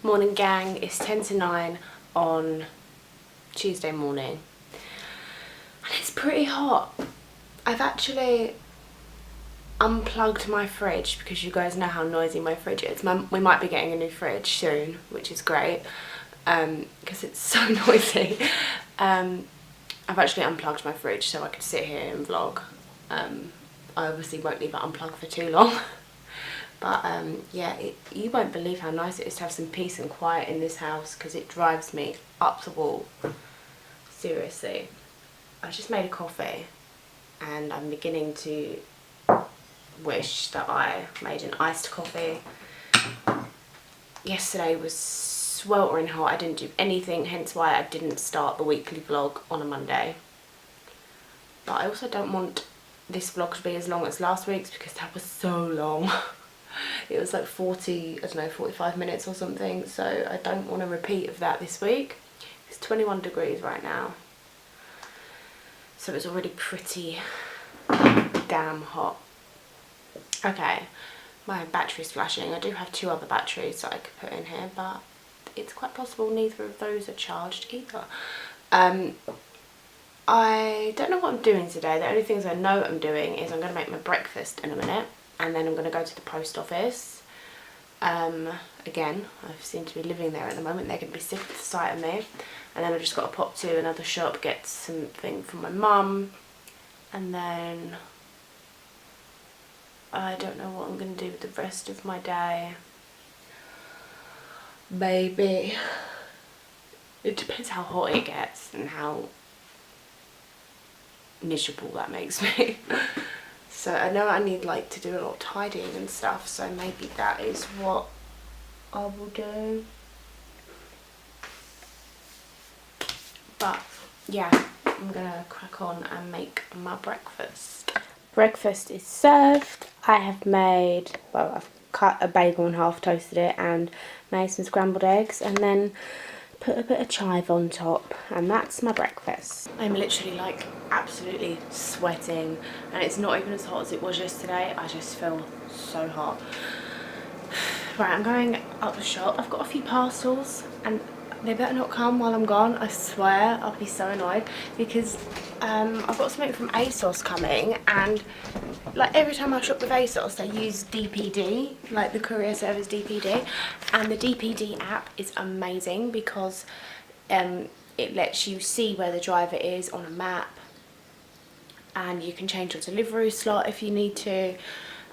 Morning gang, it's 10 to 9 on Tuesday morning and it's pretty hot. I've actually unplugged my fridge because you guys know how noisy my fridge is. We might be getting a new fridge soon, which is great because it's so noisy. I've actually unplugged my fridge so I could sit here and vlog. I obviously won't leave it unplugged for too long. But yeah, you won't believe how nice it is to have some peace and quiet in this house because it drives me up the wall. Seriously. I just made a coffee and I'm beginning to wish that I made an iced coffee. Yesterday was sweltering hot. I didn't do anything, hence why I didn't start the weekly vlog on a Monday. But I also don't want this vlog to be as long as last week's because that was so long. It was like 45 minutes or something, so I don't want a repeat of that this week. It's 21 degrees right now, so it's already pretty damn hot. Okay, my battery's flashing. I do have 2 other batteries that I could put in here, but it's quite possible neither of those are charged either. I don't know what I'm doing today. The only things I know I'm doing is I'm going to make my breakfast in a minute. And then I'm going to go to the post office. Again, I seem to be living there at the moment. They're going to be sick of the sight of me. And then I've just got to pop to another shop, get something from my mum. And then I don't know what I'm going to do with the rest of my day. Maybe. It depends how hot it gets and how miserable that makes me. So I know I need like to do a lot of tidying and stuff, so maybe that is what I will do. But yeah, I'm gonna crack on and make my breakfast. Breakfast is served. I have made, well, I've cut a bagel in half, toasted it and made some scrambled eggs and then put a bit of chive on top, and that's my breakfast. I'm literally like absolutely sweating and it's not even as hot as it was yesterday. I just feel so hot. Right, I'm going up the shop. I've got a few parcels and they better not come while I'm gone. I swear I'll be so annoyed because I've got something from ASOS coming, and like every time I shop with ASOS they use DPD, like the courier service DPD, and the DPD app is amazing because it lets you see where the driver is on a map, and you can change your delivery slot if you need to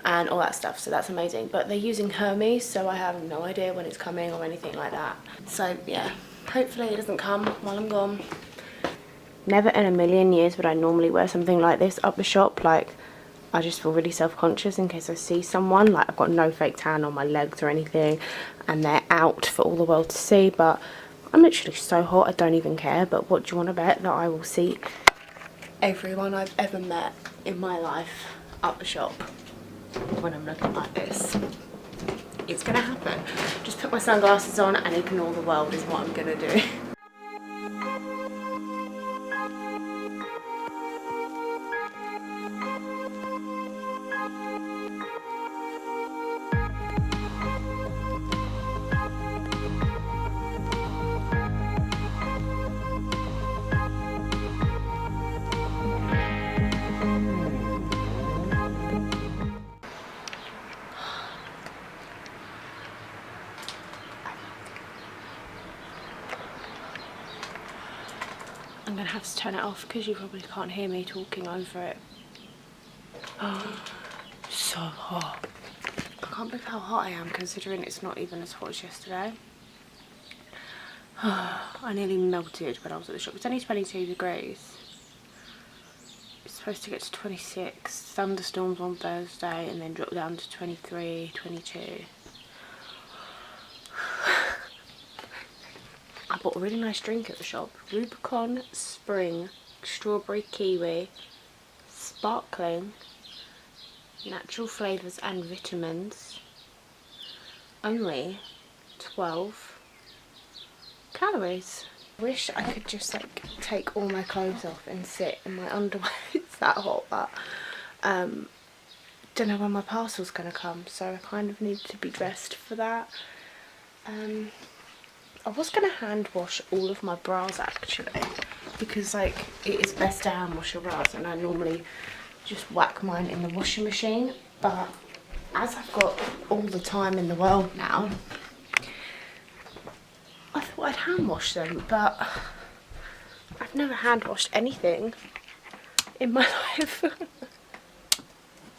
and all that stuff, so that's amazing. But they're using Hermes, so I have no idea when it's coming or anything like that. So yeah, hopefully it doesn't come while I'm gone. Never in a million years would I normally wear something like this up the shop. Like, I just feel really self-conscious in case I see someone. Like, I've got no fake tan on my legs or anything and they're out for all the world to see, but I'm literally so hot I don't even care. But what do you want to bet that I will see everyone I've ever met in my life up the shop when I'm looking like this? It's gonna happen. Just put my sunglasses on and ignore the world is what I'm gonna do. I'm gonna have to turn it off because you probably can't hear me talking over it. Oh, so hot. I can't believe how hot I am considering it's not even as hot as yesterday. I nearly melted when I was at the shop. It's only 22 degrees. It's supposed to get to 26. Thunderstorms on Thursday and then drop down to 23, 22. I bought a really nice drink at the shop. Rubicon Spring Strawberry Kiwi, sparkling, natural flavours and vitamins. Only 12 calories. I wish I could just like take all my clothes off and sit in my underwear. It's that hot, but don't know when my parcel's gonna come, so I kind of need to be dressed for that. I was going to hand wash all of my bras actually, because like it is best to hand wash your bras, and I normally just whack mine in the washing machine, but as I've got all the time in the world now, I thought I'd hand wash them, but I've never hand washed anything in my life.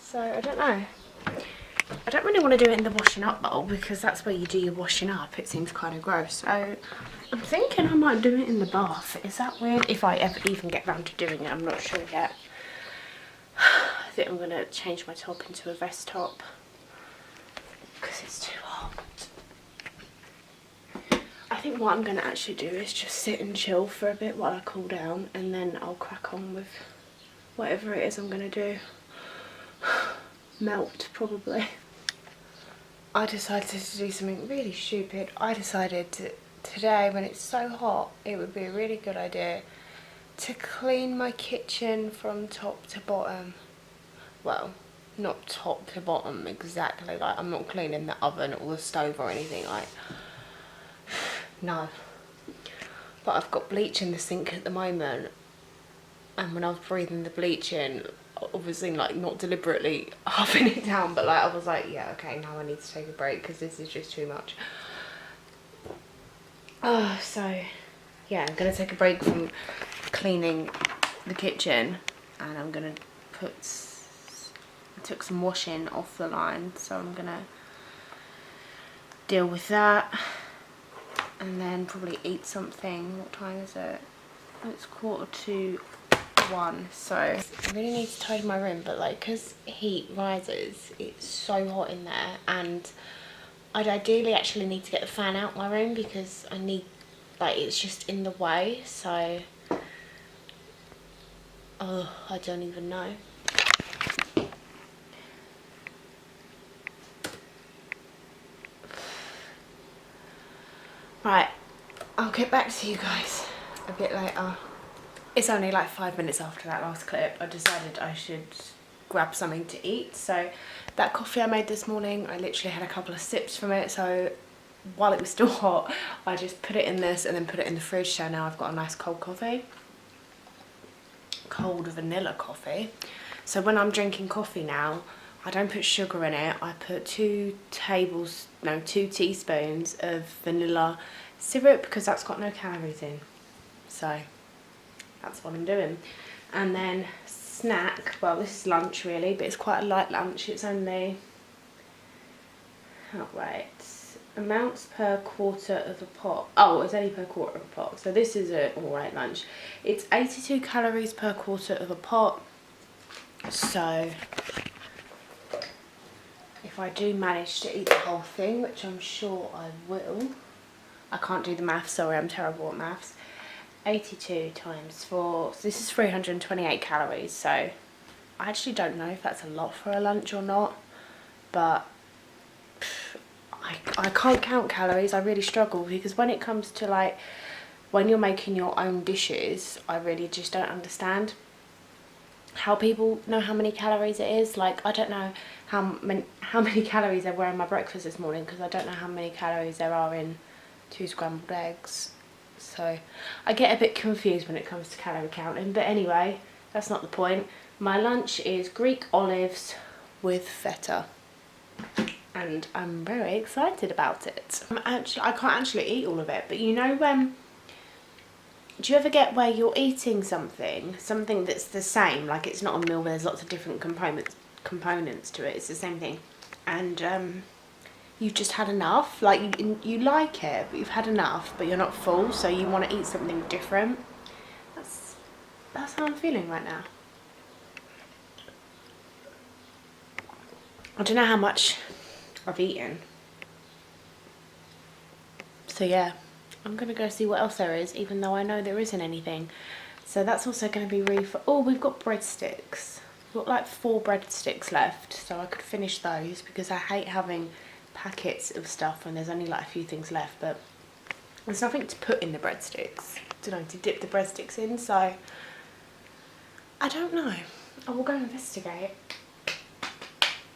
So I don't know. I don't really want to do it in the washing up bowl because that's where you do your washing up. It seems kind of gross. So I'm thinking I might do it in the bath. Is that weird? If I ever even get round to doing it, I'm not sure yet. I think I'm going to change my top into a vest top because it's too hot. I think what I'm going to actually do is just sit and chill for a bit while I cool down, and then I'll crack on with whatever it is I'm going to do. Melt, probably. I decided to do something really stupid. I decided today, when it's so hot, it would be a really good idea to clean my kitchen from top to bottom. Well, not top to bottom exactly, like I'm not cleaning the oven or the stove or anything, like, no. But I've got bleach in the sink at the moment, and when I was breathing the bleach in, obviously like not deliberately huffing it down, but like I was like, yeah, okay, now I need to take a break because this is just too much. So yeah, I'm gonna take a break from cleaning the kitchen, and I'm gonna I took some washing off the line, so I'm gonna deal with that and then probably eat something. What time is it? It's 1:45, so I really need to tidy my room, but like because heat rises, it's so hot in there, and I'd ideally actually need to get the fan out my room because I need, like, it's just in the way. So I don't even know. Right, I'll get back to you guys a bit later. It's only like 5 minutes after that last clip. I decided I should grab something to eat. So that coffee I made this morning, I literally had a couple of sips from it. So while it was still hot, I just put it in this and then put it in the fridge. So now I've got a nice cold coffee. Cold vanilla coffee. So when I'm drinking coffee now, I don't put sugar in it. I put 2 teaspoons of vanilla syrup because that's got no calories in. So that's what I'm doing. And then snack, well, this is lunch really, but it's quite a light lunch. It's only, oh wait, amounts per quarter of a pot. Oh, it's only per quarter of a pot. So this is an alright lunch. It's 82 calories per quarter of a pot. So if I do manage to eat the whole thing, which I'm sure I will, I can't do the maths, sorry, I'm terrible at maths. 82 times 4, so this is 328 calories, so I actually don't know if that's a lot for a lunch or not, but I can't count calories. I really struggle because when it comes to like when you're making your own dishes, I really just don't understand how people know how many calories it is. Like I don't know how many calories there were in my breakfast this morning because I don't know how many calories there are in 2 scrambled eggs. So I get a bit confused when it comes to calorie counting, but anyway, that's not the point. My lunch is Greek olives with feta, and I'm very excited about it. I can't actually eat all of it, but you know when, do you ever get where you're eating something that's the same, like it's not a meal where there's lots of different components to it, it's the same thing, and you've just had enough, like you like it, but you've had enough, but you're not full, so you want to eat something different. That's how I'm feeling right now. I don't know how much I've eaten. So yeah, I'm going to go see what else there is, even though I know there isn't anything. So that's also going to be really fun. Oh, we've got breadsticks. We've got like 4 breadsticks left, so I could finish those because I hate having packets of stuff when there's only like a few things left, but there's nothing to put in the breadsticks, to dip the breadsticks in, so I don't know. I will go investigate.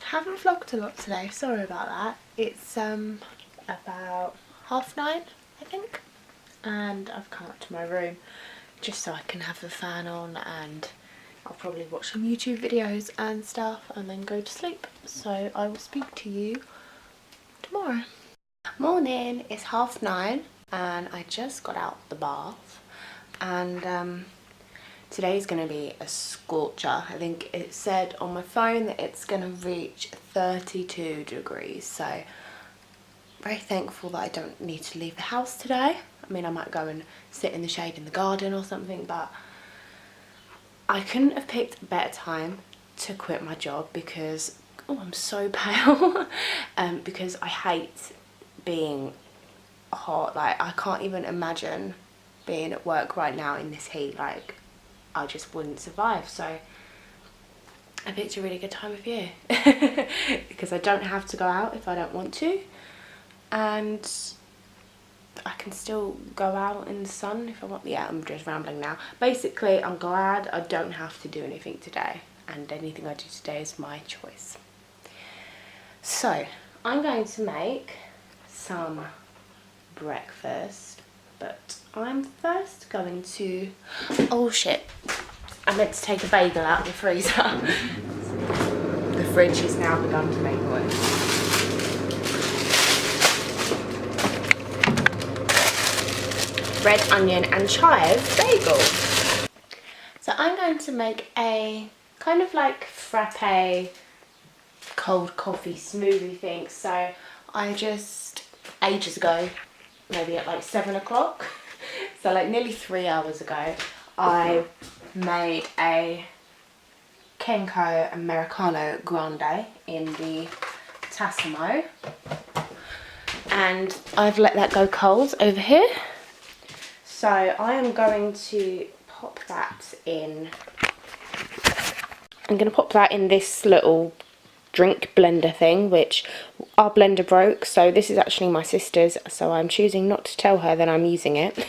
Haven't vlogged a lot today, sorry about that. It's about 9:30. I think. And I've come up to my room just so I can have the fan on, and I'll probably watch some YouTube videos and stuff and then go to sleep. So I will speak to you tomorrow. Morning, it's 9:30 and I just got out the bath, and today's going to be a scorcher. I think it said on my phone that it's going to reach 32 degrees, so very thankful that I don't need to leave the house today. I mean, I might go and sit in the shade in the garden or something, but I couldn't have picked a better time to quit my job because, oh, I'm so pale, because I hate being hot. Like, I can't even imagine being at work right now in this heat. Like, I just wouldn't survive. So I picked a really good time of year because I don't have to go out if I don't want to, and I can still go out in the sun if I want. Yeah, I'm just rambling now. Basically, I'm glad I don't have to do anything today, and anything I do today is my choice. So I'm going to make some breakfast, but I'm first going to, oh shit, I meant to take a bagel out of the freezer. The fridge has now begun to make noise. Red onion and chive bagel. So I'm going to make a kind of like frappe cold coffee smoothie thing. So I just, ages ago, maybe at like 7 o'clock, so like nearly 3 hours ago, I made a Kenko Americano Grande in the Tassimo, and I've let that go cold over here. So I am going to pop that in. I'm going to pop that in this little drink blender thing, which our blender broke. So this is actually my sister's, so I'm choosing not to tell her that I'm using it.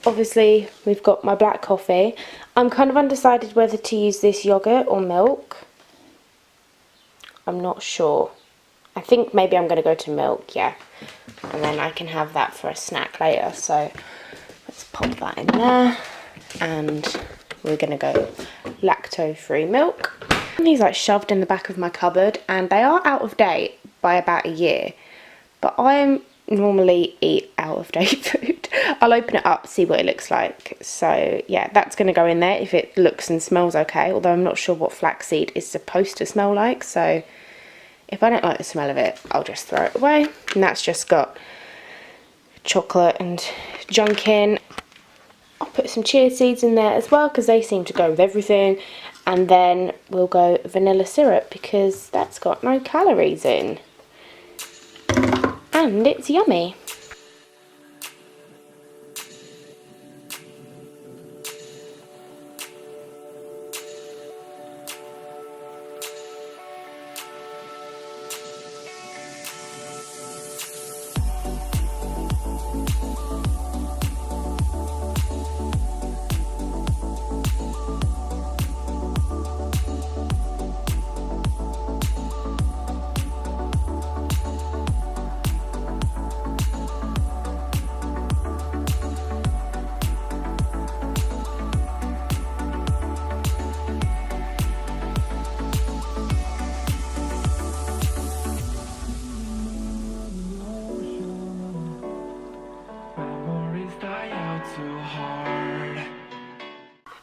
Obviously, we've got my black coffee. I'm kind of undecided whether to use this yogurt or milk. I'm not sure. I think maybe I'm going to go to milk, yeah. And then I can have that for a snack later. So let's pop that in there. And we're going to go lacto-free milk. These like shoved in the back of my cupboard, and they are out of date by about a year. But I normally eat out of date food. I'll open it up, see what it looks like. So yeah, that's going to go in there if it looks and smells okay. Although I'm not sure what flaxseed is supposed to smell like. So if I don't like the smell of it, I'll just throw it away. And that's just got chocolate and junk in. I'll put some chia seeds in there as well because they seem to go with everything. And then we'll go vanilla syrup because that's got no calories in. And it's yummy.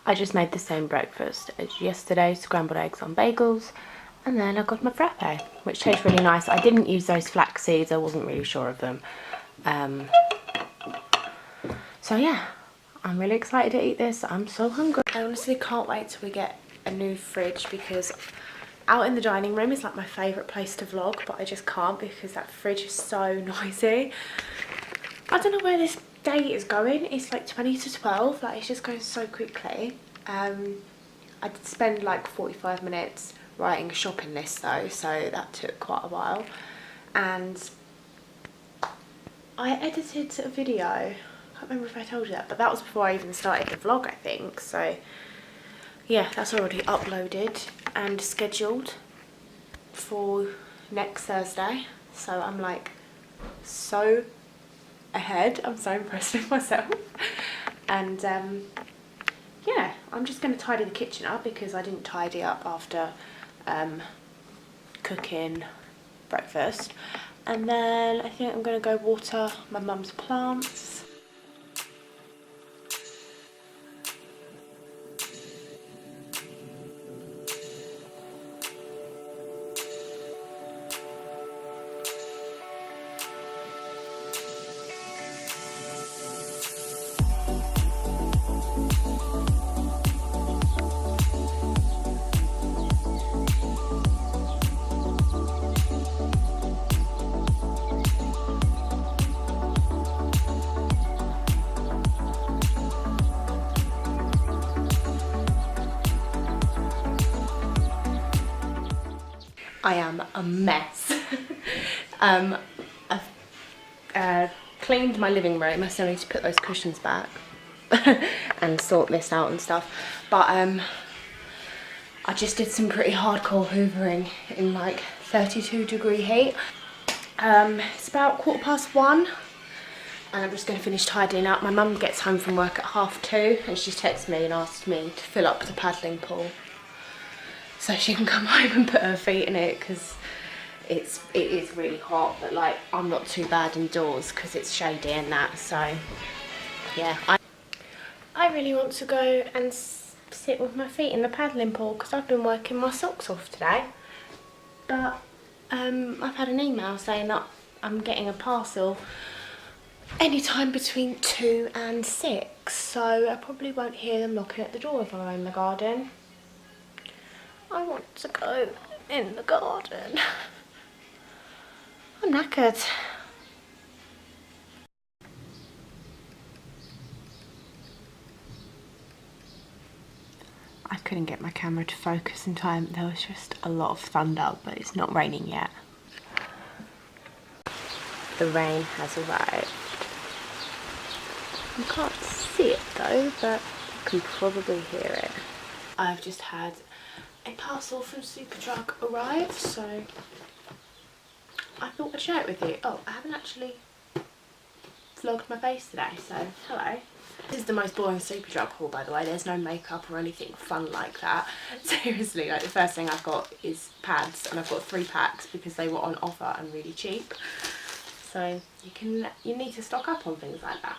I just made the same breakfast as yesterday, scrambled eggs on bagels, and then I got my frappe, which tastes really nice. I didn't use those flax seeds, I wasn't really sure of them. So yeah, I'm really excited to eat this. I'm so hungry. I honestly can't wait till we get a new fridge, because out in the dining room is like my favourite place to vlog, but I just can't because that fridge is so noisy. I don't know where this day is going. It's like 20 to 12, like it's just going so quickly. I did spend like 45 minutes writing a shopping list though, so that took quite a while. And I edited a video, I can't remember if I told you that, but that was before I even started the vlog, I think. So yeah, that's already uploaded and scheduled for next Thursday. So I'm like so ahead. I'm so impressed with myself. And yeah, I'm just going to tidy the kitchen up because I didn't tidy up after cooking breakfast. And then I think I'm going to go water my mum's plants. I am a mess. I've cleaned my living room. I still need to put those cushions back and sort this out and stuff. But I just did some pretty hardcore hoovering in like 32-degree heat. It's about 1:15 and I'm just going to finish tidying up. My mum gets home from work at 2:30 and she's texted me and asked me to fill up the paddling pool so she can come home and put her feet in it, because it is really hot, but like I'm not too bad indoors because it's shady and that. So yeah, I really want to go and sit with my feet in the paddling pool because I've been working my socks off today. But I've had an email saying that I'm getting a parcel anytime between 2 and 6, so I probably won't hear them knocking at the door if I'm in the garden. I want to go in the garden. I'm knackered. I couldn't get my camera to focus in time. There was just a lot of thunder, but it's not raining yet. The rain has arrived. You can't see it though, but you can probably hear it. I've just had a parcel from Superdrug arrive, so I thought I'd share it with you. Oh, I haven't actually vlogged my face today, so hello. This is the most boring Superdrug haul, by the way. There's no makeup or anything fun like that. Seriously, like the first thing I've got is pads, and I've got 3 packs because they were on offer and really cheap. So you need to stock up on things like that.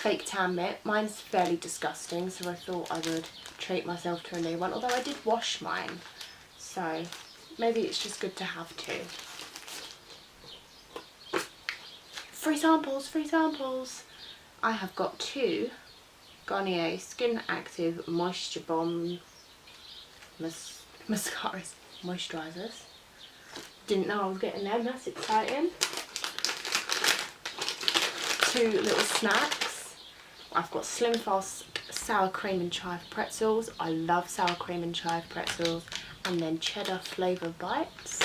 Fake tan mitt. Mine's fairly disgusting, so I thought I would treat myself to a new one. Although I did wash mine, so maybe it's just good to have 2. Free samples, free samples. I have got 2 Garnier Skin Active Moisture Bomb mascaras, moisturisers. Didn't know I was getting them, that's exciting. 2 little snacks. I've got Slim Fast sour cream and chive pretzels. I love sour cream and chive pretzels. And then cheddar flavour bites.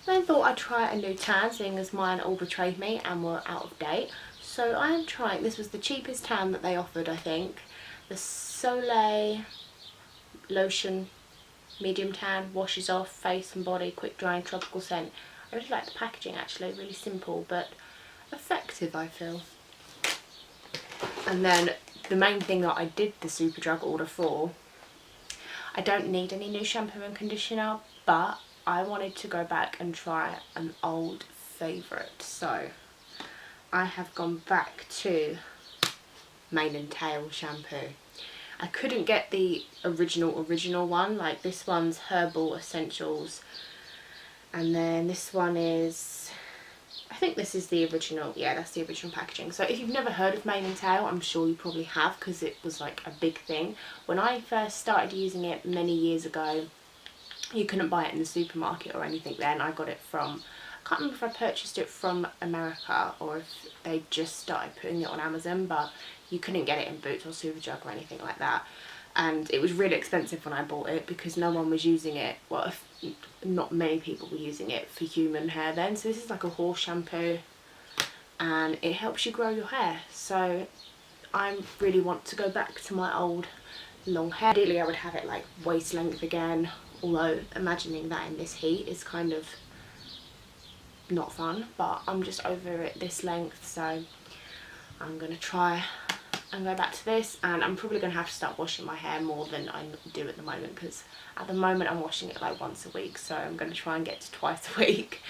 I thought I'd try a new tan, seeing as mine all betrayed me and were out of date. So I am trying, this was the cheapest tan that they offered, I think. The Soleil Lotion Medium Tan, washes off face and body, quick drying, tropical scent. I really like the packaging actually, really simple but effective, I feel. And then the main thing that I did the Superdrug order for, I don't need any new shampoo and conditioner, but I wanted to go back and try an old favourite. So I have gone back to Mane and Tail shampoo. I couldn't get the original one, like this one's Herbal Essentials, and then this one is, I think this is the original, yeah, that's the original packaging. So if you've never heard of Mane and Tail, I'm sure you probably have, because it was like a big thing. When I first started using it many years ago, you couldn't buy it in the supermarket or anything then. I got it from, I can't remember if I purchased it from America or if they just started putting it on Amazon, but you couldn't get it in Boots or Superdrug or anything like that. And it was really expensive when I bought it because no one was using it. Well, not many people were using it for human hair then. So this is like a horse shampoo and it helps you grow your hair. So I really want to go back to my old long hair. Ideally I would have it like waist length again, although imagining that in this heat is kind of not fun, but I'm just over it this length, so I'm gonna try and go back to this. And I'm probably gonna have to start washing my hair more than I do at the moment, because at the moment I'm washing it like once a week, so I'm gonna try and get to twice a week,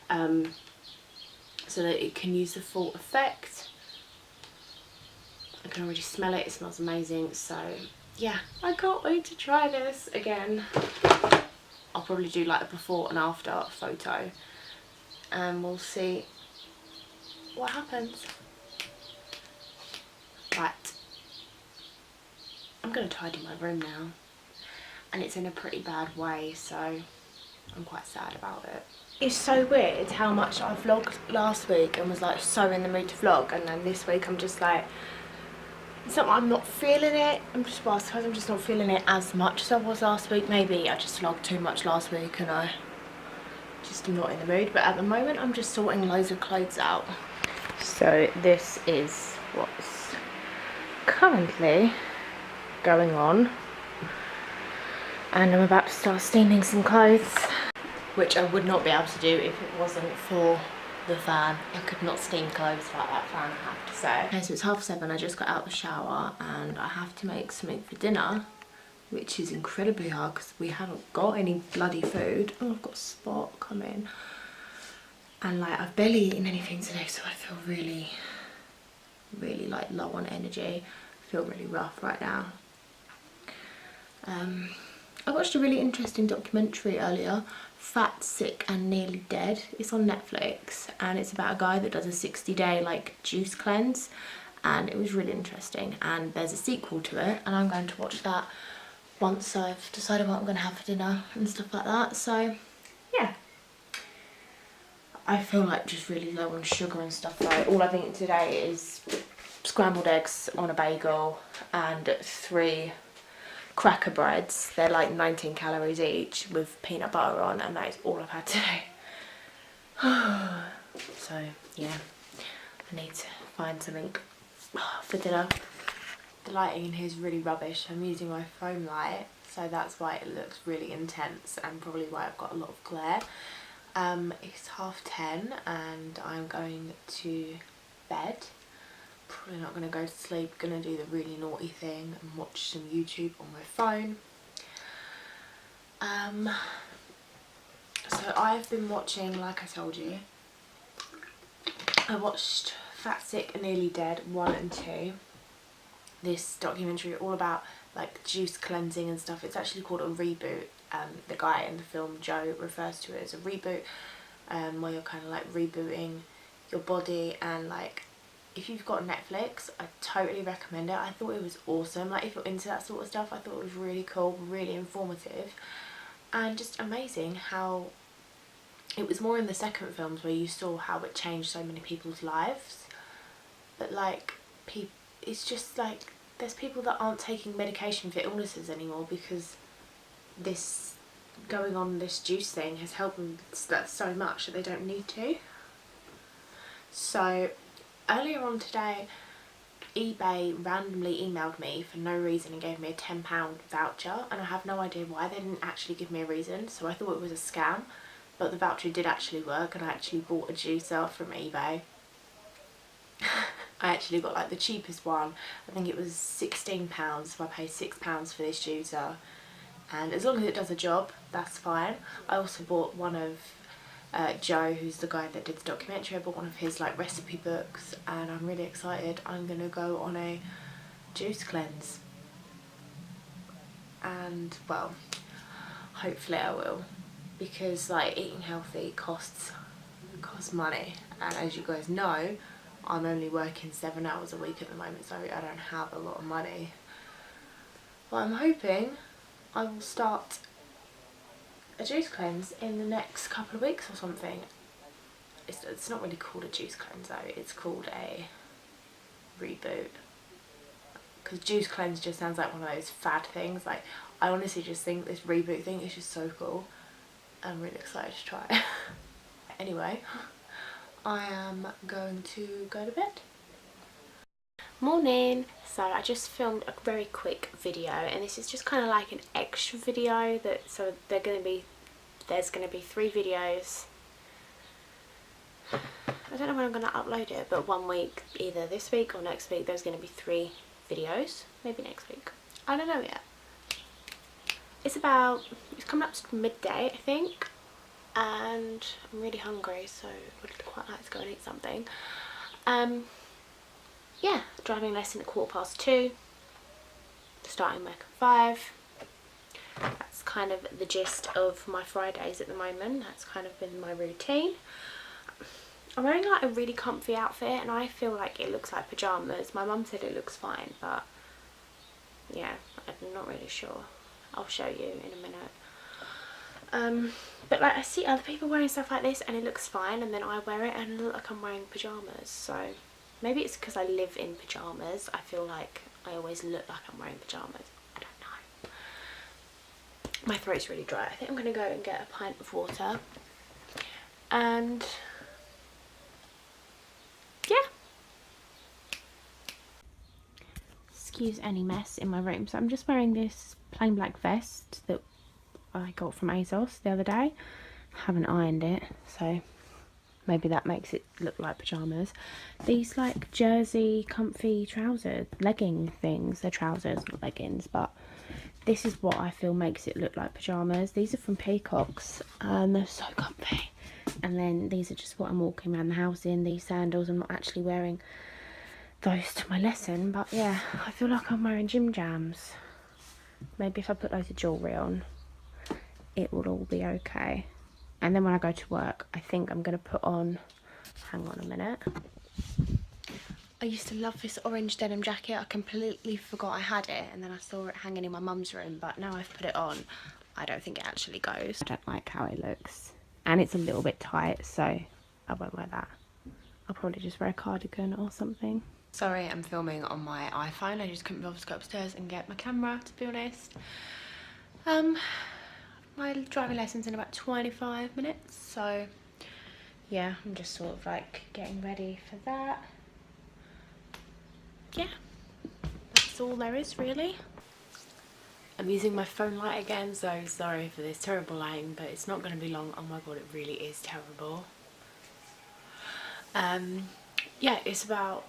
so that it can use the full effect. I can already smell it, it smells amazing. So yeah, I can't wait to try this again. I'll probably do like a before and after photo, and we'll see what happens. Right, I'm gonna tidy my room now, and it's in a pretty bad way, so I'm quite sad about it. It's so weird how much I vlogged last week and was like so in the mood to vlog, and then this week I'm just like, it's not I'm not feeling it. Well, I suppose I'm just not feeling it as much as I was last week. Maybe I just vlogged too much last week and I just am not in the mood. But at the moment I'm just sorting loads of clothes out. So this is what's currently going on. And I'm about to start steaming some clothes, which I would not be able to do if it wasn't for the fan. I could not steam clothes without that fan, I have to say. Okay, so it's 7:30, I just got out of the shower and I have to make something for dinner, which is incredibly hard because we haven't got any bloody food. Oh, I've got a spot coming. And like, I've barely eaten anything today, so I feel really, really like low on energy. I feel really rough right now. I watched a really interesting documentary earlier, Fat, Sick and Nearly Dead. It's on Netflix and it's about a guy that does a 60-day like juice cleanse, and it was really interesting, and there's a sequel to it and I'm going to watch that once I've decided what I'm going to have for dinner and stuff like that. So yeah, I feel like just really low on sugar and stuff. Like, all I've eaten today is scrambled eggs on a bagel and 3 cracker breads. They're like 19 calories each with peanut butter on, and that is all I've had today. So yeah, I need to find something for dinner. The lighting in here is really rubbish. I'm using my phone light, so that's why it looks really intense and probably why I've got a lot of glare. It's 10:30 and I'm going to bed. Probably not going to go to sleep, going to do the really naughty thing and watch some YouTube on my phone. So I've been watching, like I told you, I watched Fat, Sick and Nearly Dead 1 and 2. This documentary all about like juice cleansing and stuff. It's actually called a reboot. The guy in the film, Joe, refers to it as a reboot, where you're kind of like rebooting your body. And like, if you've got Netflix, I totally recommend it. I thought it was awesome. Like, if you're into that sort of stuff, I thought it was really cool, really informative, and just amazing how it was more in the second films where you saw how it changed so many people's lives. But like, it's just like, there's people that aren't taking medication for illnesses anymore because this going on, this juice thing has helped them so much that they don't need to. So earlier on today, eBay randomly emailed me for no reason and gave me a £10 voucher, and I have no idea why. They didn't actually give me a reason, so I thought it was a scam, but the voucher did actually work and I actually bought a juicer from eBay. I actually got like the cheapest one. I think it was £16, so I paid £6 for this juicer, and as long as it does a job, that's fine. I also bought one of Joe, who's the guy that did the documentary. I bought one of his like recipe books, and I'm really excited. I'm gonna go on a juice cleanse, and well, hopefully I will, because like, eating healthy costs money, and as you guys know, I'm only working 7 hours a week at the moment, so I don't have a lot of money. But I'm hoping I will start a juice cleanse in the next couple of weeks or something. It's not really called a juice cleanse though, it's called a reboot, because juice cleanse just sounds like one of those fad things. Like, I honestly just think this reboot thing is just so cool. I'm really excited to try it. Anyway, I am going to go to bed. Morning. So I just filmed a very quick video, and this is just kind of like an extra video. There's going to be 3 videos I don't know when I'm going to upload it, but one week, either this week or next week, there's going to be 3 videos. Maybe next week. I don't know yet. It's coming up to midday, I think. And I'm really hungry, so I would quite like to go and eat something. Yeah, driving lesson at 2:15. Starting work at 5. That's kind of the gist of my Fridays at the moment. That's kind of been my routine. I'm wearing like a really comfy outfit and I feel like it looks like pyjamas. My mum said it looks fine, but yeah, I'm not really sure. I'll show you in a minute. But like I see other people wearing stuff like this and it looks fine, and then I wear it and I look like I'm wearing pyjamas. So maybe it's because I live in pyjamas. I feel like I always look like I'm wearing pyjamas. I don't know. My throat's really dry. I think I'm going to go and get a pint of water. And yeah. Excuse any mess in my room. So I'm just wearing this plain black vest that I got from ASOS the other day. Haven't ironed it, so maybe that makes it look like pyjamas. These like jersey comfy trousers, legging things. They're trousers, not leggings, but this is what I feel makes it look like pyjamas. These are from Peacocks and they're so comfy. And then these are just what I'm walking around the house in. These sandals, I'm not actually wearing those to my lesson, but yeah, I feel like I'm wearing gym jams. Maybe if I put loads of jewellery on, it will all be okay. And then when I go to work, I think I'm going to put on, hang on a minute. I used to love this orange denim jacket. I completely forgot I had it, and then I saw it hanging in my mum's room, but now I've put it on, I don't think it actually goes. I don't like how it looks. And it's a little bit tight, so I won't wear that. I'll probably just wear a cardigan or something. Sorry, I'm filming on my iPhone. I just couldn't be able to go upstairs and get my camera, to be honest. My driving lesson's in about 25 minutes, so yeah, I'm just sort of like getting ready for that. Yeah, that's all there is really. I'm using my phone light again, so sorry for this terrible lighting, but it's not going to be long. Oh my god, it really is terrible. Yeah, it's about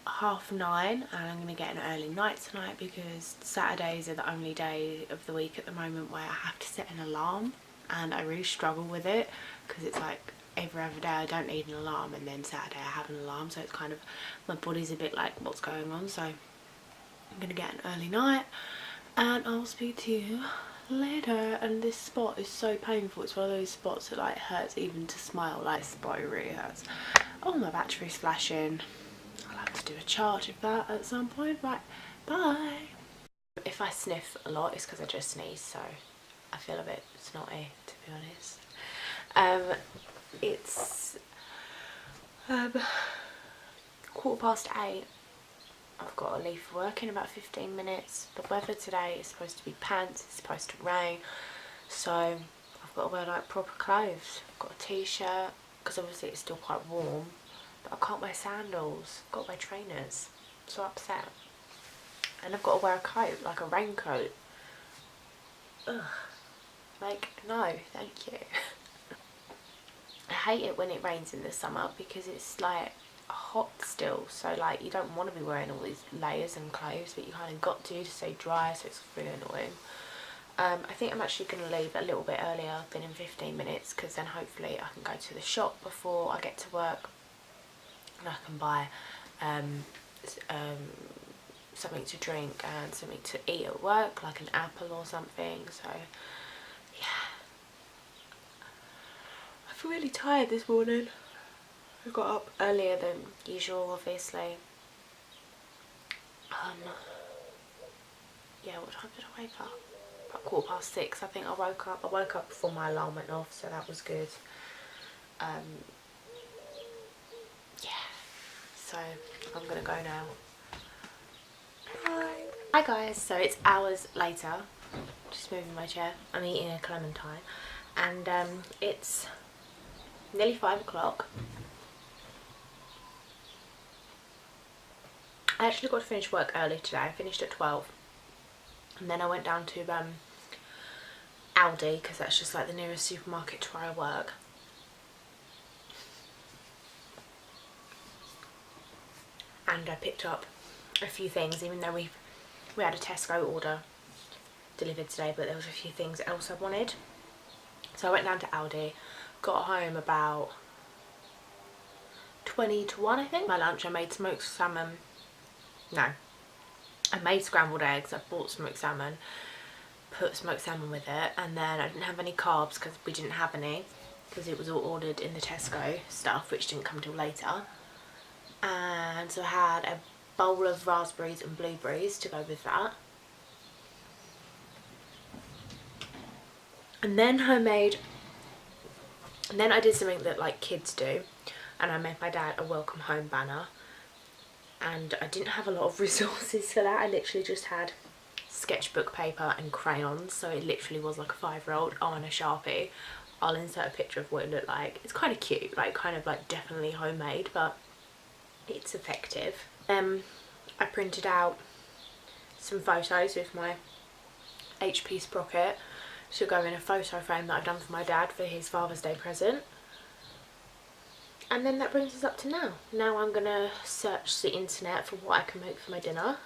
9:30 and I'm going to get an early night tonight because Saturdays are the only day of the week at the moment where I have to set an alarm, and I really struggle with it because it's like every other day I don't need an alarm and then Saturday I have an alarm, so it's kind of, my body's a bit like what's going on. So I'm going to get an early night and I'll speak to you later. And this spot is so painful. It's one of those spots that like hurts even to smile. Like, this spot really hurts. Oh, my battery's flashing. I'll have to do a charge of that at some point. Right, bye. If I sniff a lot, it's because I just sneezed, so I feel a bit snotty, to be honest. It's 8:15. I've got to leave for work in about 15 minutes. The weather today is supposed to be pants, it's supposed to rain, so I've got to wear like proper clothes. I've got a t-shirt, because obviously it's still quite warm, but I can't wear sandals, I've got to wear trainers. I'm so upset. And I've got to wear a coat, like a raincoat. Ugh. Like, no, thank you. I hate it when it rains in the summer because it's like hot still, so like you don't want to be wearing all these layers and clothes, but you kind of got to stay dry, so it's really annoying. I think I'm actually going to leave a little bit earlier than in 15 minutes because then hopefully I can go to the shop before I get to work and I can buy something to drink and something to eat at work, like an apple or something. So yeah, I feel really tired this morning. I got up earlier than usual, obviously. Yeah, what time did I wake up? About 6:15, I think I woke up. I woke up before my alarm went off, so that was good. Yeah, so I'm gonna go now. Bye. Hi guys, so it's hours later. Just moving my chair. I'm eating a clementine, and it's nearly 5 o'clock. I actually got to finish work early today. I finished at 12, and then I went down to Aldi because that's just like the nearest supermarket to where I work. and I picked up a few things, even though we had a Tesco order delivered today, but there was a few things else I wanted. So I went down to Aldi, got home about 20 to 1 I think. My lunch, I made smoked salmon. No, I made scrambled eggs. I bought smoked salmon, put smoked salmon with it, and then I didn't have any carbs because we didn't have any, because it was all ordered in the Tesco stuff, which didn't come till later. And so I had a bowl of raspberries and blueberries to go with that. And then I did something that like kids do, and I made my dad a welcome home banner. And I didn't have a lot of resources for that. I literally just had sketchbook paper and crayons, so it literally was like a 5-year-old on a Sharpie. I'll insert a picture of what it looked like. It's kind of cute, like kind of like definitely homemade, but it's effective. I printed out some photos with my HP Sprocket to go in a photo frame that I've done for my dad for his Father's Day present. And then that brings us up to now. Now I'm gonna search the internet for what I can make for my dinner.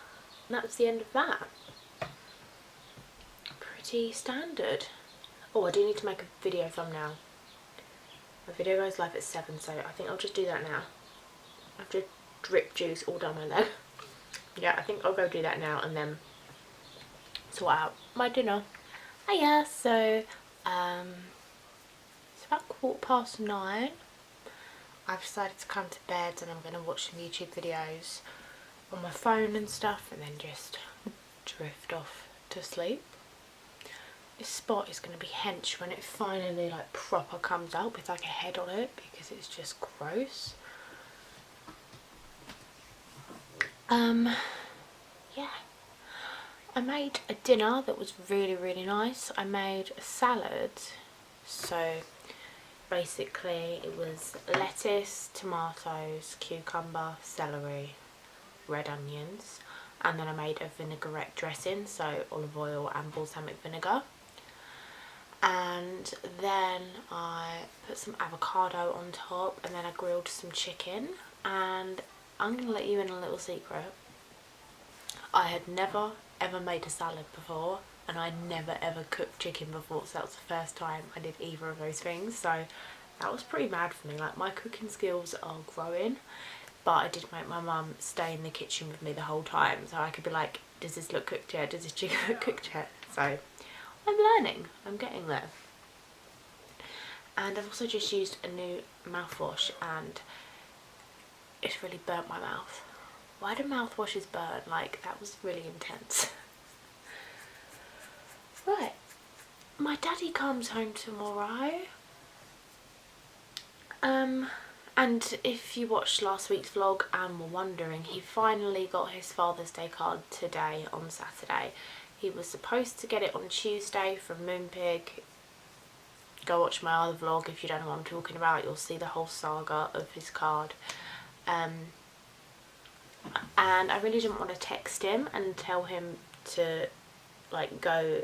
And that's the end of that. Pretty standard. Oh, I do need to make a video thumbnail. My video goes live at 7, so I think I'll just do that now. I have to drip juice all down my leg. Yeah, I think I'll go do that now and then sort out my dinner. Oh yeah, so it's about 9:15. I've decided to come to bed and I'm going to watch some YouTube videos on my phone and stuff, and then just drift off to sleep. This spot is going to be hench when it finally like proper comes up with like a head on it, because it's just gross. Yeah, I made a dinner that was really nice. I made a salad, so basically it was lettuce, tomatoes, cucumber, celery, red onions, and then I made a vinaigrette dressing, so olive oil and balsamic vinegar. And then I put some avocado on top, and then I grilled some chicken. And I'm going to let you in a little secret. I had never ever made a salad before, and I never ever cooked chicken before, so that was the first time I did either of those things. So that was pretty mad for me. Like, my cooking skills are growing, but I did make my mum stay in the kitchen with me the whole time, so I could be like, does this look cooked yet? Does this chicken look cooked yet? So I'm learning, I'm getting there. And I've also just used a new mouthwash, and it's really burnt my mouth. Why do mouthwashes burn? Like, that was really intense. Right, my daddy comes home tomorrow. And if you watched last week's vlog and were wondering, he finally got his Father's Day card today on Saturday. He was supposed to get it on Tuesday from Moonpig. Go watch my other vlog if you don't know what I'm talking about. You'll see the whole saga of his card. And I really didn't want to text him and tell him to like go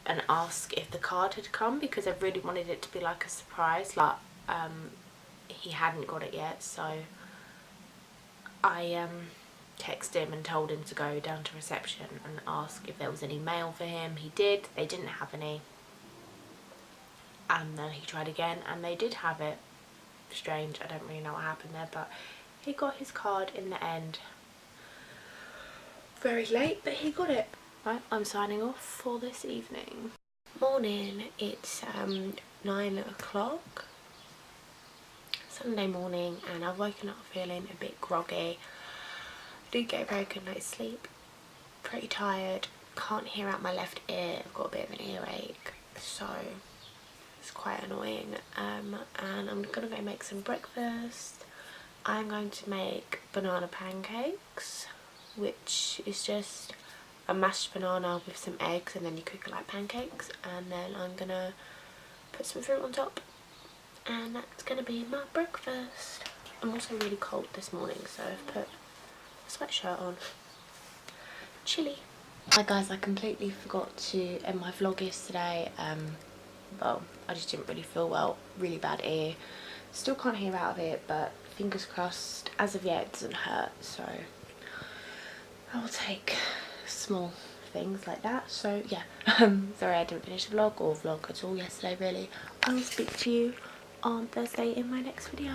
and ask if the card had come, because I really wanted it to be like a surprise. Like he hadn't got it yet, so I texted him and told him to go down to reception and ask if there was any mail for him. He did. They didn't have any. And then he tried again and they did have it. Strange, I don't really know what happened there, but he got his card in the end. Very late, but he got it. Right, I'm signing off for this evening. Morning, it's 9 o'clock. Sunday morning, and I've woken up feeling a bit groggy. I didn't get a very good night's sleep. Pretty tired. Can't hear out my left ear. I've got a bit of an earache, so it's quite annoying. And I'm gonna go make some breakfast. I'm going to make banana pancakes, which is just a mashed banana with some eggs, and then you cook it like pancakes. And then I'm gonna put some fruit on top, and that's gonna be my breakfast. I'm also really cold this morning, so I've put a sweatshirt on. Chilly. Hi guys, I completely forgot to end my vlog yesterday. Well, I just didn't really feel well, really bad ear, Still can't hear out of it, but fingers crossed. As of yet, it doesn't hurt, so I will take small things like that. So yeah, sorry I didn't finish the vlog or vlog at all yesterday really. I will speak to you on Thursday in my next video.